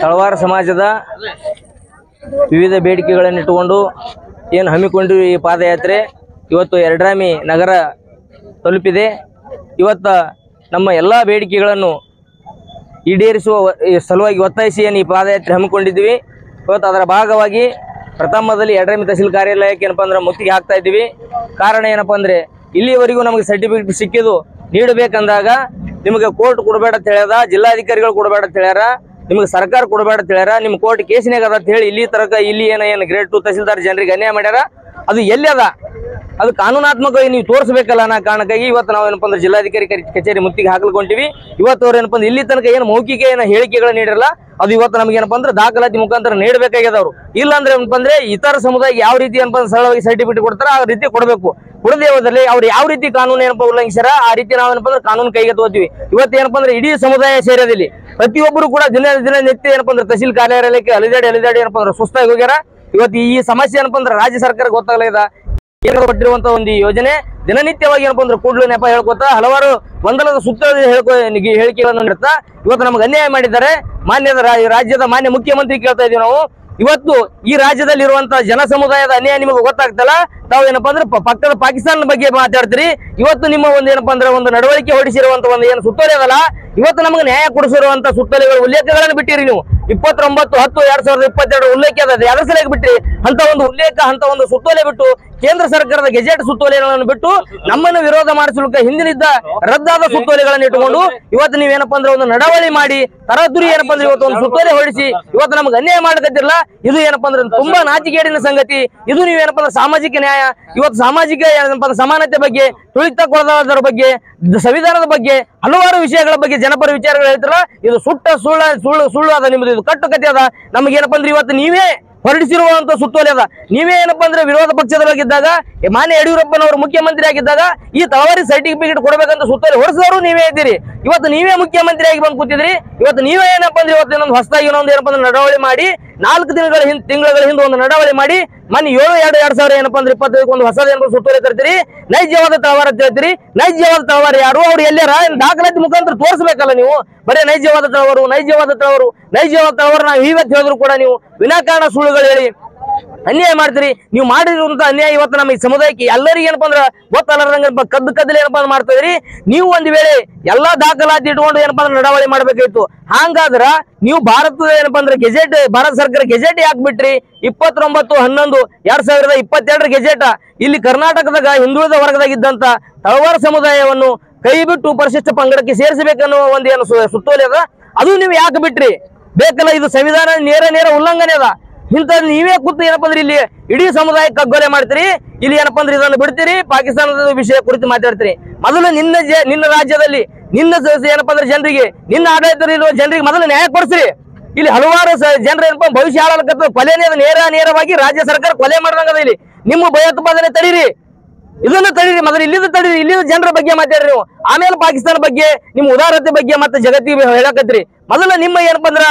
ತಳವಾರ ಸಮಾಜದ ವಿವಿಧ ಬೇಡಿಕೆಗಳನ್ನು ಇಟ್ಟುಕೊಂಡು ಏನು ಹಮ್ಮಿಕೊಂಡಿರುವ ಈ ಪಾದಯಾತ್ರೆ ಇವತ್ತು ಯರಡ್ರಾಮಿ ನಗರ ತಲುಪಿದೆ. ಇವತ್ತು ನಮ್ಮ ಎಲ್ಲ ಬೇಡಿಕೆಗಳನ್ನು ಈಡೇರಿಸುವ ಸಲುವಾಗಿ ಒತ್ತಾಯಿಸಿ ಏನು ಈ ಪಾದಯಾತ್ರೆ ಹಮ್ಮಿಕೊಂಡಿದ್ದೀವಿ. ಇವತ್ತು ಅದರ ಭಾಗವಾಗಿ ಪ್ರಥಮದಲ್ಲಿ ಯರಡ್ರಾಮಿ ತಹಸೀಲ್ ಕಾರ್ಯಾಲಯಕ್ಕೆ ಏನಪ್ಪ ಅಂದ್ರೆ ಮುತ್ತಿಗೆ ಹಾಕ್ತಾ ಇದ್ದೀವಿ. ಕಾರಣ ಏನಪ್ಪ ಅಂದರೆ ಇಲ್ಲಿವರೆಗೂ ನಮಗೆ ಸರ್ಟಿಫಿಕೇಟ್ ಸಿಕ್ಕಿದ್ದು ನೀಡಬೇಕಂದಾಗ ನಿಮಗೆ ಕೋರ್ಟ್ ಕೊಡಬೇಡ ಅಂತ ಹೇಳ್ಯಾರ, ಜಿಲ್ಲಾಧಿಕಾರಿಗಳು ಕೊಡಬೇಡ ಅಂತ ಹೇಳ್ಯಾರ, ನಿಮಗೆ ಸರ್ಕಾರ ಕೊಡಬೇಡ ಅಂತ ಹೇಳ್ಯಾರ, ನಿಮ್ಮ ಕೋರ್ಟ್ ಕೇಸಿನಾಗ ಅದ ಅಂತ ಹೇಳಿ ಇಲ್ಲಿ ತನಕ ಇಲ್ಲಿ ಏನು ಗ್ರೇಡ್ 2 ತಹಸೀಲ್ದಾರ್ ಜನರಿಗೆ ಅನ್ಯಾಯ ಮಾಡ್ಯಾರ. ಅದು ಎಲ್ಲಿ ಅದ, ಅದು ಕಾನೂನಾತ್ಮಕವಾಗಿ ನೀವು ತೋರಿಸಬೇಕಲ್ಲ ಅನ್ನೋ ಕಾರಣಕ್ಕಾಗಿ ಇವತ್ತು ನಾವು ಏನಪ್ಪ ಅಂದ್ರೆ ಜಿಲ್ಲಾಧಿಕಾರಿ ಕಚೇರಿ ಮುತ್ತಿಗೆ ಹಾಕಲ್ಕೊಂತೀವಿ. ಇವತ್ತು ಅವ್ರು ಏನಪ್ಪ ಅಂದ್ರೆ ಇಲ್ಲಿ ತನಕ ಏನು ಮೌಖಿಕ ಏನು ಹೇಳಿಕೆಗಳು ನೀಡಿರಲ್ಲ, ಅದು ಇವತ್ತು ನಮ್ಗೆ ಏನಪ್ಪ ಅಂದ್ರೆ ದಾಖಲಾತಿ ಮುಖಾಂತರ ನೀಡಬೇಕಾಗ್ಯದ. ಅವರು ಇಲ್ಲ ಅಂದ್ರೆ ಏನಪ್ಪ ಅಂದ್ರೆ ಇತರ ಸಮುದಾಯಕ್ಕೆ ಯಾವ ರೀತಿ ಏನಪ್ಪ ಸರಳವಾಗಿ ಸರ್ಟಿಫಿಕೇಟ್ ಕೊಡ್ತಾರ ಆ ರೀತಿ ಕೊಡಬೇಕು. ಕೊಡದೇ ಹೋದಲ್ಲಿ ಅವ್ರು ಯಾವ ರೀತಿ ಕಾನೂನು ಏನಪ್ಪ ಉಲ್ಲಂಘಿಸ್ಯಾರ ಆ ರೀತಿ ನಾವು ಏನಪ್ಪ ಅಂದ್ರೆ ಕಾನೂನು ಕೈಗೆ ತಗೋತೀವಿ. ಇವತ್ತು ಏನಪ್ಪ ಅಂದ್ರೆ ಇಡೀ ಸಮುದಾಯ ಸೇರೋದಿಲ್ಲ, ಪ್ರತಿಯೊಬ್ಬರು ಕೂಡ ದಿನನಿತ್ಯ ಏನಪ್ಪ ಅಂದ್ರೆ ತಹಸೀಲ್ ಕಾರ್ಯಾಲಯಕ್ಕೆ ಅಲಿದಾಡಿ ಏನಪ್ಪ ಅಂದ್ರೆ ಸುಸ್ತಾಗಿ ಹೋಗ್ಯಾರ. ಇವತ್ತು ಈ ಸಮಸ್ಯೆ ಏನಪ್ಪ ಅಂದ್ರೆ ರಾಜ್ಯ ಸರ್ಕಾರ ಗೊತ್ತಾಗಲಿದೆ. ಕೊಟ್ಟಿರುವಂತ ಒಂದು ಯೋಜನೆ ದಿನನಿತ್ಯವಾಗಿ ಏನಪ್ಪ ಅಂದ್ರೆ ಕೂಡಲೇ ನೆಪ ಹೇಳ್ಕೊತ ಹಲವಾರು ಗೊಂದಲದ ಸುತ್ತಲೂ ಹೇಳಿಕೆಗಳನ್ನು ನೀಡುತ್ತಾ ಇವತ್ತು ನಮ್ಗೆ ಅನ್ಯಾಯ ಮಾಡಿದ್ದಾರೆ. ರಾಜ್ಯದ ಮಾನ್ಯ ಮುಖ್ಯಮಂತ್ರಿ ಕೇಳ್ತಾ ಇದೀವಿ ನಾವು, ಇವತ್ತು ಈ ರಾಜ್ಯದಲ್ಲಿ ಇರುವಂತಹ ಜನ ಸಮುದಾಯದ ಅನ್ಯಾಯ ನಿಮಗೆ ಗೊತ್ತಾಗ್ತಲ್ಲ, ತಾವು ಏನಪ್ಪಾ ಅಂದ್ರೆ ಪಕ್ಕದ ಪಾಕಿಸ್ತಾನದ ಬಗ್ಗೆ ಮಾತಾಡ್ತೀರಿ. ಇವತ್ತು ನಿಮ್ಮ ಒಂದು ಏನಪ್ಪಾ ಅಂದ್ರೆ ಒಂದು ನಡವಳಿಕೆ ಹೊಡಿಸಿರುವಂತ ಒಂದು ಏನು ಸುತ್ತೋಲೆ ಅದಲ್ಲ, ಇವತ್ತು ನಮಗೆ ನ್ಯಾಯ ಕೊಡಿಸಿರುವಂತ ಸುತ್ತೋಲೆಗಳ ಉಲ್ಲೇಖಗಳನ್ನು ಬಿಟ್ಟಿರಿ ನೀವು. 29/10/2022 ಉಲ್ಲೇಖ ಅದ, ಅದರ ಸಲುವಾಗಿ ಬಿಟ್ರಿ ಅಂತ ಒಂದು ಉಲ್ಲೇಖ ಅಂತ ಒಂದು ಸುತ್ತೋಲೆ ಬಿಟ್ಟು ಕೇಂದ್ರ ಸರ್ಕಾರದ ಗೆಜೆಟ್ ಸುತ್ತೋಲೆಗಳನ್ನು ಬಿಟ್ಟು ನಮ್ಮನ್ನು ವಿರೋಧ ಮಾಡಿಸಲಿಕ್ಕ ಹಿಂದಿನಿದ್ದ ರದ್ದಾದ ಸುತ್ತೋಲೆಗಳನ್ನು ಇಟ್ಟುಕೊಂಡು ಇವತ್ತು ನೀವೇನಪ್ಪ ಅಂದ್ರೆ ಒಂದು ನಡವಳಿ ಮಾಡಿ ತರದುರಿ ಏನಪ್ಪ ಅಂದ್ರೆ ಇವತ್ತು ಒಂದು ಸುತ್ತೋಲೆ ಹೊಡಿಸಿ ಇವತ್ತು ನಮ್ಗೆ ಅನ್ಯಾಯ ಮಾಡಕತ್ತಿರಲ್ಲ. ಇದು ಏನಪ್ಪಾ ಅಂದ್ರೆ ತುಂಬಾ ನಾಚಿಕೇಡಿನ ಸಂಗತಿ. ಇದು ನೀವೇನಪ್ಪ ಅಂದ್ರೆ ಸಾಮಾಜಿಕ ನ್ಯಾಯ, ಇವತ್ತು ಸಾಮಾಜಿಕ ಏನಪ್ಪ ಅಂದ್ರೆ ಸಮಾನತೆ ಬಗ್ಗೆ, ತುಳಿತಕ್ಕೊಳಗಾದವರ ಬಗ್ಗೆ, ಸಂವಿಧಾನದ ಬಗ್ಗೆ, ಹಲವಾರು ವಿಷಯಗಳ ಬಗ್ಗೆ ಜನಪರ ವಿಚಾರಗಳು ಹೇಳ್ತಾರಲ್ಲ, ಇದು ಸುಟ್ಟ ಸುಳ್ಳು ಅದ. ನಿಮ್ದು ಇದು ಕಟ್ಟು ಕತೆ ಅದ. ನಮಗೇನಪ್ಪ ಅಂದ್ರೆ ಇವತ್ತು ನೀವೇ ಹೊರಡಿಸಿರುವಂತ ಸುತ್ತೋಲೆ ಅದ. ನೀವೇ ಏನಪ್ಪಾ ಅಂದ್ರೆ ವಿರೋಧ ಪಕ್ಷದೊಳಗಿದ್ದಾಗ ಮಾನ್ಯ ಯಡಿಯೂರಪ್ಪನವರು ಮುಖ್ಯಮಂತ್ರಿ ಆಗಿದ್ದಾಗ ಈ ತಳವಾರಿ ಸರ್ಟಿಫಿಕೇಟ್ ಕೊಡಬೇಕಂತ ಸುತ್ತೋಲೆ ಹೊರಸಿದವರು ನೀವೇ ಇದ್ದೀರಿ. ಇವತ್ತು ನೀವೇ ಮುಖ್ಯಮಂತ್ರಿಯಾಗಿ ಬಂದು ಕೂತಿದ್ರಿ. ಇವತ್ತು ನೀವೇ ಏನಪ್ಪಾ ಅಂದ್ರೆ ಇವತ್ತು ಇನ್ನೊಂದು ಹೊಸದಾಗಿ ಇನ್ನೊಂದು ಏನಪ್ಪಾ ಅಂದ್ರೆ ನಡವಳಿ ಮಾಡಿ 4 ತಿಂಗಳ ಹಿಂದೆ ಒಂದು ನಡವಳಿ ಮಾಡಿ ಮನೆ 7/2/2000 ಏನಪ್ಪಾ ಅಂದ್ರೆ 25 ಒಂದು ಹೊಸದ ಏನಪ್ಪ ಸುತ್ತೋಲೆ ತರ್ತೀರಿ. ನೈಜವಾದ ತಳವಾರ ಅಂತ ಹೇಳ್ತೀರಿ. ನೈಜವಾದ ತಳವಾರ ಯಾರು? ಅವ್ರು ಎಲ್ಲಾರ ದಾಖಲಾತಿ ಮುಖಾಂತರ ತೋರಿಸಬೇಕಲ್ಲ ನೀವು. ಬರೀ ನೈಜವಾದ ತಳವಾರು ನಾವು ಇವತ್ತು ಹೇಳಿದ್ರು ಕೂಡ ನೀವು ವಿನಾಕಾರಣ ಸುಳ್ಳುಗಳು ಹೇಳಿ ಅನ್ಯಾಯ ಮಾಡ್ತೀರಿ. ನೀವು ಮಾಡಿರುವಂತ ಅನ್ಯಾಯ ಇವತ್ತು ನಮ್ಮ ಈ ಸಮುದಾಯಕ್ಕೆ ಎಲ್ಲರಿಗೂ ಏನಪ್ಪಾ ಅಂದ್ರೆ ಗೊತ್ತಲ್ಲದಂಗ ಕದ್ದಲೆ ಏನಪ್ಪಾ ಮಾಡ್ತಾ ಇದ್ರಿ. ನೀವು ಒಂದ್ ವೇಳೆ ಎಲ್ಲಾ ದಾಖಲಾತಿ ಇಟ್ಕೊಂಡು ಏನಪ್ಪಾ ಅಂದ್ರೆ ನಡವಳಿ ಮಾಡ್ಬೇಕಾಯ್ತು. ಹಂಗಾದ್ರ ನೀವು ಭಾರತದ ಏನಪ್ಪಾ ಅಂದ್ರೆ ಗೆಜೆಟ್, ಭಾರತ ಸರ್ಕಾರ ಗೆಜೆಟ್ ಯಾಕೆ ಬಿಟ್ರಿ? 29/11/2022 ಗೆಜೆಟ್ ಇಲ್ಲಿ ಕರ್ನಾಟಕದಾಗ ಹಿಂದುಳಿದ ವರ್ಗದಾಗಿದ್ದಂತ ತಳವಾರ ಸಮುದಾಯವನ್ನು ಕೈ ಬಿಟ್ಟು ಪರಿಶಿಷ್ಟ ಪಂಗಡಕ್ಕೆ ಸೇರಿಸಬೇಕನ್ನುವ ಒಂದು ಏನು ಸುತ್ತೋಲೆ ಅದ, ಅದು ನೀವು ಯಾಕೆ ಬಿಟ್ರಿ? ಬೇಕಲ್ಲ, ಇದು ಸಂವಿಧಾನ ನೇರ ಉಲ್ಲಂಘನೆ ಅದ. ಇಂಥ ನೀವೇ ಕೂತು ಏನಪ್ಪಾ ಅಂದ್ರೆ ಇಲ್ಲಿ ಇಡೀ ಸಮುದಾಯಕ್ಕೆ ಕಗ್ಗೊಲೆ ಮಾಡ್ತೀರಿ. ಇಲ್ಲಿ ಏನಪ್ಪಾ ಅಂದ್ರೆ ಇದನ್ನು ಬಿಡ್ತೀರಿ, ಪಾಕಿಸ್ತಾನದ ವಿಷಯ ಕುರಿತು ಮಾತಾಡ್ತೀರಿ. ಮೊದಲು ನಿನ್ನ ರಾಜ್ಯದಲ್ಲಿ ನಿನ್ನ ಏನಪ್ಪಾ ಅಂದ್ರೆ ಜನರಿಗೆ, ನಿನ್ನ ಆಡಳಿತದಲ್ಲಿರುವ ಜನರಿಗೆ ಮೊದಲು ನ್ಯಾಯ ಕೊಡಿಸ್ರಿ. ಇಲ್ಲಿ ಹಲವಾರು ಜನರು ಏನಪ್ಪಾ ಭವಿಷ್ಯ ಹಾಳಾಗತ್ತ ಕೊಲೆನೇ ನೇರವಾಗಿ ರಾಜ್ಯ ಸರ್ಕಾರ ಕೊಲೆ ಮಾಡ್ದಂಗದ. ಇಲ್ಲಿ ನಿಮ್ಮ ಭಯೋತ್ಪಾದನೆ ತಡೀರಿ, ಇದನ್ನು ತಡೀರಿ, ಮೊದಲು ಇಲ್ಲಿಂದ ತಡೀರಿ. ಇಲ್ಲಿಂದ ಜನರ ಬಗ್ಗೆ ಮಾತಾಡ್ರಿ ನೀವು, ಆಮೇಲೆ ಪಾಕಿಸ್ತಾನ ಬಗ್ಗೆ ನಿಮ್ಮ ಉದಾರತೆ ಬಗ್ಗೆ ಮತ್ತೆ ಜಗತ್ತಿಗೆ ಹೇಳಕತ್ರಿ. ಮೊದಲ ನಿಮ್ಮ ಏನಪ್ಪಾ ಅಂದ್ರ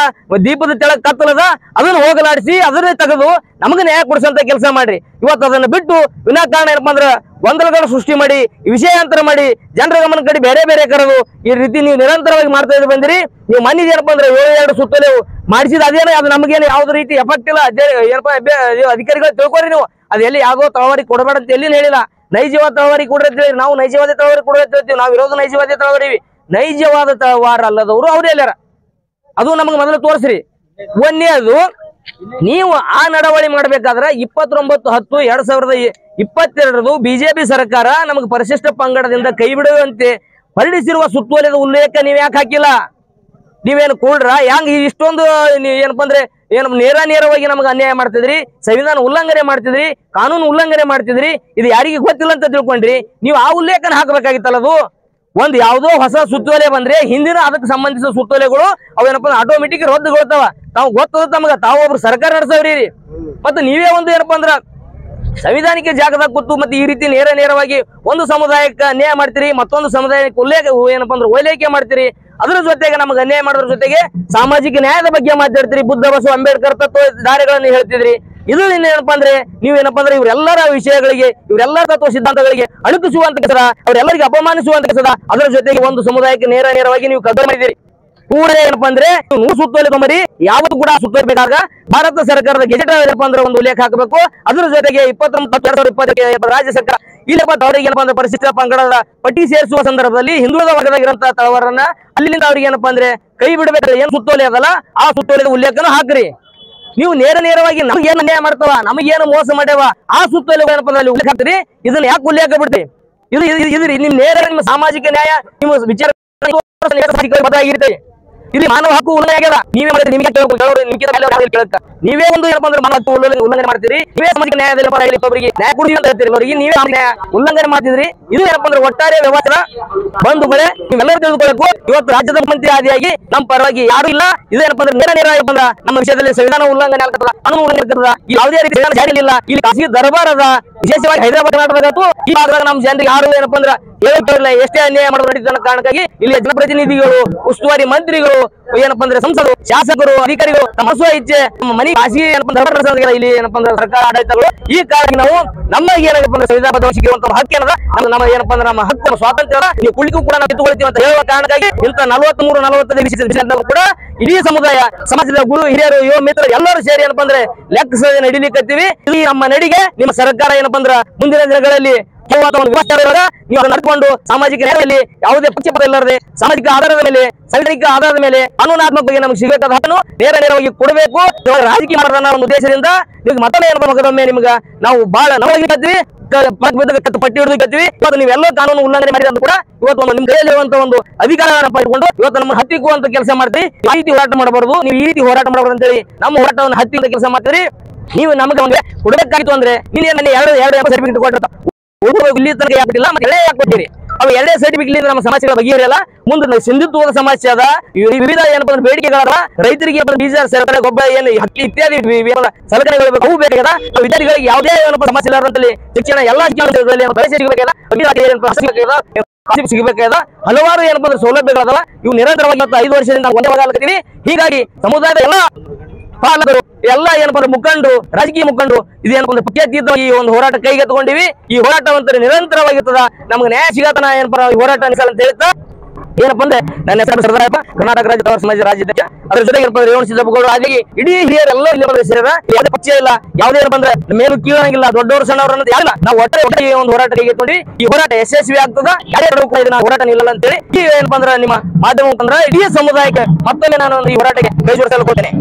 ದೀಪದ ತೆಳಗ್ ಕತ್ತಲದ ಅದನ್ನ ಹೋಗಲಾಡಿಸಿ ಅದನ್ನೇ ತೆಗೆದು ನಮಗೆ ನ್ಯಾಯ ಕೊಡಿಸಂತ ಕೆಲಸ ಮಾಡ್ರಿ. ಇವತ್ತು ಅದನ್ನ ಬಿಟ್ಟು ವಿನಾಕಾರಣ ಏನಪ್ಪಾ ಅಂದ್ರ ಗೊಂದಲಗಳ ಸೃಷ್ಟಿ ಮಾಡಿ ವಿಷಯಾಂತರ ಮಾಡಿ ಜನರ ಗಮನ ಕಡೆ ಬೇರೆ ಕರೆದು ಈ ರೀತಿ ನೀವು ನಿರಂತರವಾಗಿ ಮಾಡ್ತಾ ಇದ್ದು ಬಂದಿರಿ. ನೀವು ಮನೆಗೆ ಏನಪ್ಪಾ ಅಂದ್ರೆ 7/2 ಸುತ್ತೋಲೆ ಮಾಡಿಸಿದ ಅದೇನೋ ಅದು ನಮಗೇನು ಯಾವ್ದು ರೀತಿ ಎಫೆಕ್ಟ್ ಇಲ್ಲ. ಏನಪ್ಪಾ ಅಧಿಕಾರಿಗಳು ತಿಳ್ಕೊರಿ ನೀವು. ಅದು ಎಲ್ಲಿ ಯಾವ್ದೋ ತಳವಾರಿ ಕೊಡಬೇಡ ಅಂತ ಎಲ್ಲಿ ಹೇಳಿಲ್ಲ. ನೈಜವಾದ ತಳವಾರಿ ಕೊಡ್ರಿ ಅಂತ ಹೇಳಿ ನಾವು ನೈಜವಾದ ತಳವಾರಿ ಕೊಡ್ರಿ ಅಂತ ಹೇಳ್ತೀವಿ. ನಾವು ಇರೋದು ನೈಜವಾದ ತಳವಾರಿ. ನೈಜವಾದ ತಳವಾರ ಅಲ್ಲದವರು ಅವ್ರು ಎಲ್ಲಾರ ಅದು ನಮಗೆ ಮೊದಲು ತೋರಿಸ್ರಿ. ಒಂದೇದು ನೀವು ಆ ನಡವಳಿ ಮಾಡ್ಬೇಕಾದ್ರೆ 29/10/2022 ಬಿಜೆಪಿ ಸರ್ಕಾರ ನಮಗೆ ಪರಿಶಿಷ್ಟ ಪಂಗಡದಿಂದ ಕೈ ಬಿಡುವಂತೆ ಹೊರಡಿಸಿರುವ ಸುತ್ತೋಲೆದ ಉಲ್ಲೇಖ ನೀವ್ ಯಾಕೆ ಹಾಕಿಲ್ಲ? ನೀವೇನು ಕೂಡ್ರ ಹೆಂಗ್ ಇಷ್ಟೊಂದು ಏನಪ್ಪಾ ಅಂದ್ರೆ ಏನು ನೇರವಾಗಿ ನಮಗೆ ಅನ್ಯಾಯ ಮಾಡ್ತಿದ್ರಿ, ಸಂವಿಧಾನ ಉಲ್ಲಂಘನೆ ಮಾಡ್ತಿದ್ರಿ, ಕಾನೂನು ಉಲ್ಲಂಘನೆ ಮಾಡ್ತಿದ್ರಿ. ಇದು ಯಾರಿಗೆ ಗೊತ್ತಿಲ್ಲ ಅಂತ ತಿಳ್ಕೊಂಡ್ರಿ. ನೀವು ಆ ಉಲ್ಲೇಖನ ಹಾಕಬೇಕಾಗಿತ್ತಲ್ಲ. ಅದು ಒಂದು ಯಾವುದೋ ಹೊಸ ಸುತ್ತೋಲೆ ಬಂದ್ರೆ ಹಿಂದಿನ ಅದಕ್ಕೆ ಸಂಬಂಧಿಸಿದ ಸುತ್ತೋಲೆಗಳು ಅವೇನಪ್ಪ ಆಟೋಮೆಟಿಕ್ ರದ್ದುಗೊಳ್ತಾವ. ತಾವು ಗೊತ್ತದ ತಮಗ, ತಾವು ಒಬ್ರು ಸರ್ಕಾರ ನಡೆಸವ್ರಿ. ಮತ್ತೆ ನೀವೇ ಒಂದು ಏನಪ್ಪಾ ಅಂದ್ರ ಸಂವಿಧಾನಿಕ ಜಾಗದಾಗ ಕೂತು ಮತ್ತೆ ಈ ರೀತಿ ನೇರವಾಗಿ ಒಂದು ಸಮುದಾಯಕ್ಕೆ ಅನ್ಯಾಯ ಮಾಡ್ತೀರಿ, ಮತ್ತೊಂದು ಸಮುದಾಯಕ್ಕೆ ಏನಪ್ಪಾ ಅಂದ್ರೆ ಓಲೈಕೆ ಮಾಡ್ತೀರಿ. ಅದರ ಜೊತೆಗೆ ನಮಗೆ ಅನ್ಯಾಯ ಮಾಡೋದ್ರ ಜೊತೆಗೆ ಸಾಮಾಜಿಕ ನ್ಯಾಯದ ಬಗ್ಗೆ ಮಾತಾಡ್ತೀರಿ. ಬುದ್ಧ ಬಸವ ಅಂಬೇಡ್ಕರ್ ತತ್ವ ಧಾರೆಗಳನ್ನು ಹೇಳ್ತಿದ್ರಿ. ಇದು ಏನಪ್ಪಾ ಅಂದ್ರೆ ನೀವೇನಪ್ಪಾ ಅಂದ್ರೆ ಇವರೆಲ್ಲರ ವಿಷಯಗಳಿಗೆ, ಇವರೆಲ್ಲರ ತತ್ವ ಸಿದ್ಧಾಂತಗಳಿಗೆ ಅಣುಕಿಸುವಂತ ಕೆಲಸ, ಅವರೆಲ್ಲರಿಗೆ ಅಪಮಾನಿಸುವಂತ ಕೆಲಸ. ಅದರ ಜೊತೆಗೆ ಒಂದು ಸಮುದಾಯಕ್ಕೆ ನೇರವಾಗಿ ನೀವು ಕಗ್ಗೊಲೆ ಮಾಡಿದಿರಿ. ಕೂಡಲೇ ಏನಪ್ಪಾ ಅಂದ್ರೆ 100 ಸುತ್ತೋಲೆ ತೊಂಬರಿ. ಯಾವತ್ತು ಕೂಡ ಸುತ್ತೋಲೆ ಬೇಕಾಗ ಭಾರತ ಸರ್ಕಾರದ ಗೆಜೆಟ್ ಏನಪ್ಪಾ ಅಂದ್ರೆ ಒಂದು ಉಲ್ಲೇಖ ಹಾಕಬೇಕು. ಅದರ ಜೊತೆಗೆ 29/2020 ರಾಜ್ಯ ಸರ್ಕಾರ ಇಲ್ಲಪ್ಪ ಅವರಿಗೆ ಏನಪ್ಪಾ ಅಂದ್ರೆ ಪರಿಶಿಷ್ಟ ಪಂಗಡದ ಪಟ್ಟಿ ಸೇರಿಸುವ ಸಂದರ್ಭದಲ್ಲಿ ಹಿಂದುಳಿದ ವರ್ಗದಾಗಿರುವಂತಹ ತಳವರನ್ನ ಅಲ್ಲಿಂದ ಅವ್ರಿಗೆ ಏನಪ್ಪಾ ಅಂದ್ರೆ ಕೈ ಬಿಡಬೇಕಾದ್ರೆ ಏನ್ ಸುತ್ತೋಲೆ ಅದಲ್ಲ ಆ ಸುತ್ತೋಲೆ ಉಲ್ಲೇಖನ ಹಾಕ್ರಿ. ನೀವು ನೇರವಾಗಿ ನಮಗೇನು ಅನ್ಯಾಯ ಮಾಡ್ತಾವ, ನಮಗೇನು ಮೋಸ ಮಾಡ್ಯಾವ ಆ ಸುತ್ತೋಲೆ ಏನಪ್ಪಾ ಅಂದ್ರೆ ಅಲ್ಲಿ ಉಲ್ಲೇಖ ಹಾಕ್ತೀರಿ. ಇದನ್ನ ಯಾಕೆ ಉಲ್ಲೇಖ ಬಿಡ್ತೀರಿ? ಇದು ನಿಮ್ ನೇರ ನಿಮ್ಮ ಸಾಮಾಜಿಕ ನ್ಯಾಯ ನಿಮ್ಮ ವಿಚಾರ ಬದಲಾಗಿರ್ತದೆ. ಇಲ್ಲಿ ಮಾನವ ಹಕ್ಕು ಉಲ್ಲಂಘನೆ ಆಗ್ಯದ. ನೀವೇ ಮಾಡಿದ್ರೆ ನಿಮಗೆ ಕೇಳುತ್ತ ನೀವೇ ಒಂದು ಏನಪ್ಪಾ ಅಂದ್ರೆ ಮಾನವ ಹಕ್ಕು ಉಲ್ಲಂಘನೆ ಮಾಡ್ತೀರಿ. ನೀವೇ ಸಾಮಾಜಿಕ ನ್ಯಾಯದಲ್ಲಿ ಒಬ್ಬರಿಗೆ ನ್ಯಾಯ ಕೊಡ್ತೀವಿ ಅಂತ ಹೇಳ್ತೀರಿ, ಅವರಿಗೆ ನೀವೇ ನ್ಯಾಯ ಉಲ್ಲಂಘನೆ ಮಾಡ್ತಿದ್ರಿ. ಇದು ಏನಪ್ಪಾ ಅಂದ್ರೆ ಒಟ್ಟಾರೆ ವ್ಯವಹಾರ ಬಂಧುಗಳೇ ನೀವೆಲ್ಲರೂ ತಿಳಿದುಕೊಳ್ಳಬೇಕು. ಇವತ್ತು ರಾಜ್ಯದ ಮಂತ್ರಿ ಆದಿಯಾಗಿ ನಮ್ಮ ಪರವಾಗಿ ಯಾರು ಇಲ್ಲ. ಇದೇನಪ್ಪ ಅಂದ್ರೆ ನೇರ ಬಂದ ನಮ್ಮ ವಿಷಯದಲ್ಲಿ ಸಂವಿಧಾನ ಉಲ್ಲಂಘನೆ ಆಗ್ತದ, ಕಾನೂನು ಉಲ್ಲಂಘನೆ ಆಗ್ತದ. ಈ ಯಾವುದೇ ರೀತಿ ಜಾರಿ ಇಲ್ಲ. ಇಲ್ಲಿ ಖಾಸಗಿ ದರ್ಬಾರ್ ಅದ. ವಿಶೇಷವಾಗಿ ಹೈದರಾಬಾದ್ ಕರ್ನಾಟಕ ಈ ಭಾಗದಾಗ ನಮ್ಮ ಜನರಿಗೆ ಯಾರು ಏನಪ್ಪಾ ಅಂದ್ರೆ ಹೇಳಿಲ್ಲ. ಎಷ್ಟೇ ಅನ್ಯಾಯ ಮಾಡೋದು ನಡೀತದ ಕಾರಣಕ್ಕಾಗಿ ಇಲ್ಲಿ ಜನಪ್ರತಿನಿಧಿಗಳು, ಉಸ್ತುವಾರಿ ಮಂತ್ರಿಗಳು, ಏನಪ್ಪಾ ಅಂದ್ರೆ ಸಂಸದರು, ಶಾಸಕರು, ಅಧಿಕಾರಿಗಳು ನಮ್ಮ ಸ್ವ ಇಚ್ಛೆ ನಮ್ಮ ಮನೆ ಖಾಸಗಿ ಏನಪ್ಪಾ ಇಲ್ಲಿ ಏನಪ್ಪಾ ಅಂದ್ರೆ ಸರ್ಕಾರ ಆಡಳಿತಗಳು ಈ ಕಾರಣ ನಾವು ನಮಗೆ ಏನಪ್ಪ ಅಂದ್ರೆ ಸಂವಿಧಾನಬದ್ಧ ಸಿಗಿರುವಂತಹ ಹಕ್ಕು ಏನದ ನಮ್ಮ ಏನಪ್ಪಾ ಅಂದ್ರೆ ನಮ್ಮ ಹಕ್ಕು ಸ್ವಾತಂತ್ರ್ಯ ನೀವು ಕುಳಿಗೂ ಕೂಡ ನಾವು ಕಿತ್ತುಕೊಳ್ತೀವಿ ಅಂತ ಹೇಳುವ ಕಾರಣಕ್ಕಾಗಿ ಇಂಥ 43-45 ಕೂಡ ಇಡೀ ಸಮುದಾಯ ಸಮಾಜದ ಗುರು ಹಿರಿಯರು ಯುವ ಮಿತ್ರರು ಎಲ್ಲರೂ ಸೇರಿ ಏನಪ್ಪಾ ಅಂದ್ರೆ ಲೆಕ್ಕ ನಡಿಲಿಕ್ಕತ್ತೀವಿ. ಈ ನಮ್ಮ ನಡಿಗೆ ನಿಮ್ಮ ಸರ್ಕಾರ ಏನಪ್ಪಾ ಅಂದ್ರೆ ಮುಂದಿನ ದಿನಗಳಲ್ಲಿ ನೀವು ಅದನ್ನು ನಡ್ಕೊಂಡು ಸಾಮಾಜಿಕ ನ್ಯಾಯದಲ್ಲಿ ಯಾವುದೇ ಪಕ್ಷಪಾತ ಇಲ್ಲದೆ ಸಾಮಾಜಿಕ ಆಧಾರದ ಮೇಲೆ ಸಾಂವಿಧಾನಿಕ ಆಧಾರದ ಮೇಲೆ ಕಾನೂನಾತ್ಮಕವಾಗಿ ನಮಗೆ ಸಿಗಬೇಕಾದ ಹಕ್ಕನ್ನು ನೇರವಾಗಿ ಕೊಡಬೇಕು. ರಾಜಕೀಯ ಮಾಡೋದನ್ನ ಒಂದು ಉದ್ದೇಶದಿಂದ ನಿಮ್ಗೆ ಮತನೇ ಏನೊಮ್ಮೆ ನಿಮ್ಗೆ ನಾವು ಬಹಳ ನವೀವಿ ಪಟ್ಟಿ ಹಿಡಿದು ಇವತ್ತು ನೀವೆಲ್ಲ ಕಾನೂನು ಉಲ್ಲಂಘನೆ ಮಾಡಿದ್ರು ಕೂಡ ಇವತ್ತು ಒಂದು ನಿಮ್ಮ ಕೈಯಲ್ಲಿರುವಂತಹ ಒಂದು ಅಧಿಕಾರವನ್ನು ಪಡೆದುಕೊಂಡು ಇವತ್ತು ನಮ್ಮ ಹತ್ತಿಕ್ಕುವಂತ ಕೆಲಸ ಮಾಡ್ತೀವಿ. ಈ ರೀತಿ ಹೋರಾಟ ಮಾಡಬಾರದು, ನೀವು ಈ ರೀತಿ ಹೋರಾಟ ಮಾಡಬಾರ್ದು ಅಂತೇಳಿ ನಮ್ಮ ಹೋರಾಟವನ್ನು ಹತ್ತಿಂದ ಕೆಲಸ ಮಾಡ್ತೀರಿ. ನೀವು ನಮಗೆ ಒಂದು ಕೊಡಬೇಕಾಗಿತ್ತು ಅಂದ್ರೆ ನೀನು ಎರಡು ಸರ್ಟಿಫಿಕೇಟ್ ಕೊಟ್ಟಿರ್ತ ಇಲ್ಲಿ ತನಕ ಯಾಕಿಲ್ಲ ಮತ್ತೆ ಎಳೆ ಯಾಕೆ ಕೊಟ್ಟಿರಿ? ಅವು ಎರಡೇ ಸರ್ಟಿಫಿಕೇಟ್ ನಮ್ಮ ಸಮಸ್ಯೆಗಳ ಬಗೆಹರಿಯಲ್ಲ. ಮುಂದೆ ಸಿಂಧುತ್ವದ ಸಮಸ್ಯೆ ಅದ, ವಿವಿಧ ಏನಪ್ಪ ಬೇಡಿಕೆಗಳ ರೈತರಿಗೆ ಬೀಜ ಸರಕಾರಿ ಗೊಬ್ಬರ ಏನು ಹಕ್ಕಿ ಇತ್ಯಾದಿ ಸಲಕರಣೆಗಳು ಅವು ಬೇಕಾದ ವಿದ್ಯಾರ್ಥಿಗಳಿಗೆ ಯಾವುದೇ ಏನಪ್ಪ ಸಮಸ್ಯೆ ಇಲ್ಲ ಅಂತಲ್ಲಿ ಶಿಕ್ಷಣ ಎಲ್ಲಾ ಸಿಗಬೇಕಾದ ಹಲವಾರು ಏನಪ್ಪ ಅಂದ್ರೆ ಸೌಲಭ್ಯಗಳದಾವ. ಇವು ನಿರಂತರವಾಗಿ 5 ವರ್ಷದಿಂದ ಒಂದೇ ಆಗಲಿದ್ದೀವಿ. ಹೀಗಾಗಿ ಸಮುದಾಯದ ಎಲ್ಲ ಪಾಲಕರು ಎಲ್ಲ ಏನಪ್ಪ ಅಂದ್ರೆ ಮುಖಂಡರು, ರಾಜಕೀಯ ಮುಖಂಡರು ಇದೇನಪ್ಪ ಅಂದ್ರೆ ಪಕ್ಷಾತೀತವಾಗಿ ಈ ಒಂದು ಹೋರಾಟ ಕೈಗೆತ್ತಿಕೊಂಡಿವಿ. ಈ ಹೋರಾಟವಂತರ ನಿರಂತರವಾಗಿರ್ತದ. ನಮ್ಗೆ ನ್ಯಾಯ ಸಿಗತನ ಏನಪ್ಪ ಈ ಹೋರಾಟ ಅನಿಸಲ್ಲ ಅಂತ ಹೇಳ್ತಾ ಏನಪ್ಪ ಅಂದ್ರೆ ನನ್ನ ಹೆಸರು ಸರ್ದಾರಪ್ಪ, ಕರ್ನಾಟಕ ರಾಜ್ಯ ತವರ ಸಮಾಜ ರಾಜ್ಯಾಧ್ಯಕ್ಷ. ಅದ್ರ ಜೊತೆಗೆ ಏನಪ್ಪ ರೇವಣ ಸಿದ್ದಪ್ಪಗೌಡರು ಆಗಿ ಇಡೀ ಹಿರಿಯರೆಲ್ಲ ಇಲ್ಲಿ ಸೇರಿದ. ಯಾವುದೇ ಪಕ್ಷ ಇಲ್ಲ, ಯಾವುದೇ ಏನಪ್ಪ ಅಂದ್ರೆ ಮೇಲೂ ಕೀಳಂಗಿಲ್ಲ, ದೊಡ್ಡವರು ಸಣ್ಣವರು ಅನ್ನೋದು ಯಾರಿಲ್ಲ. ನಾವು ಒಟ್ಟೆ ಈ ಒಂದು ಹೋರಾಟ ಕೈಗೆತ್ತಿಕೊಂಡ್ವಿ. ಈ ಹೋರಾಟ ಯಶಸ್ವಿ ಆಗ್ತದ. ಯಾರೇ ಹೋರಾಟ ನಿಲ್ಲಲ್ಲ ಅಂತೇಳಿ ಈ ಏನಪ್ಪ ಅಂದ್ರೆ ನಿಮ್ಮ ಮಾಧ್ಯಮ ಅಂದ್ರೆ ಇಡೀ ಸಮುದಾಯಕ್ಕೆ ಮತ್ತೊಮ್ಮೆ ನಾನು ಈ ಹೋರಾಟಕ್ಕೆ ಕೈ ಜೋಡಿಸಲು ಕೊಡ್ತೇನೆ.